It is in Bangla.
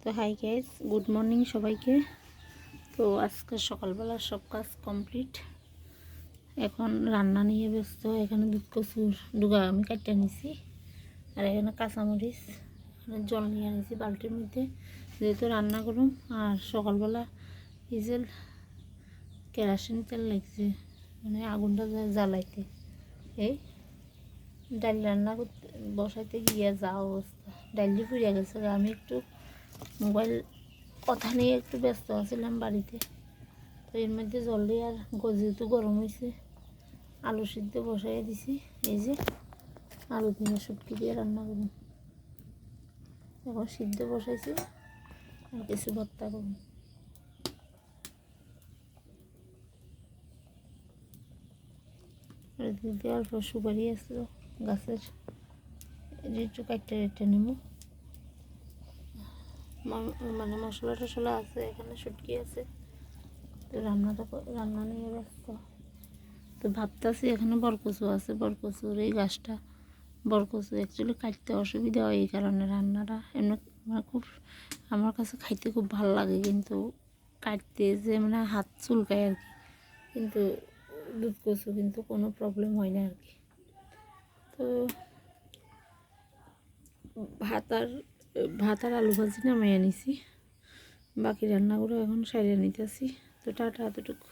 তো হাই গাইস, গুড মর্নিং সবাইকে। তো আজকে সকালবেলা সব কাজ কমপ্লিট, এখন রান্না নিয়ে ব্যস্ত। এখানে দুধ কচুর ডুগা আমি কাটতে নিছি, আর এখানে কাঁচামরিচ, এখানে জল নিয়ে নিছি বালতির মধ্যে, যেহেতু রান্না করুম। আর সকালবেলা এই যে কেরাসিন তেল লাগছে, মানে আগুনটা জ্বালাইতে, এই ডাল রান্না করতে বসাইতে গিয়ে যা অবস্থা, ডালি পুড়িয়া গেছে। আমি একটু মোবাইল কথা নিয়ে একটু ব্যস্ত আছিলাম বাড়িতে। তো এর মধ্যে জলদি আর যেহেতু গরম হয়েছে, আলু সিদ্ধ বসাইয়ে দিছি। এই যে আলু দিয়ে শুটকি দিয়ে রান্না করুন, এখন সিদ্ধ বসাইছি, আর কিছু ভর্তা করুন। আর দিদি অল্প সুপারি আসলো গাছের, একটু কাটতে রেটে নেব। মানে মশলা টশলা আছে, এখানে শুটকি আছে। তো রান্না নিয়ে ব্যস্ত। তো ভাবতেছি এখানে বরকচু আছে, বরকচুর এই গাছটা, বরকচু অ্যাকচুয়ালি কাটতে অসুবিধা হয়, এই কারণে রান্নাটা এমনি আমার কাছে খাইতে খুব ভালো লাগে, কিন্তু কাটতে যে মানে হাত চুলকায় আর কি। কিন্তু দুধ কচু কিন্তু কোনো প্রবলেম হয় না আর কি। তো ভাত আর আলু ভাজি নামিয়ে নিছি, বাকি রান্নাগুলো এখন সারিয়ে নিতেছি। তো টাটা, এতটুকু।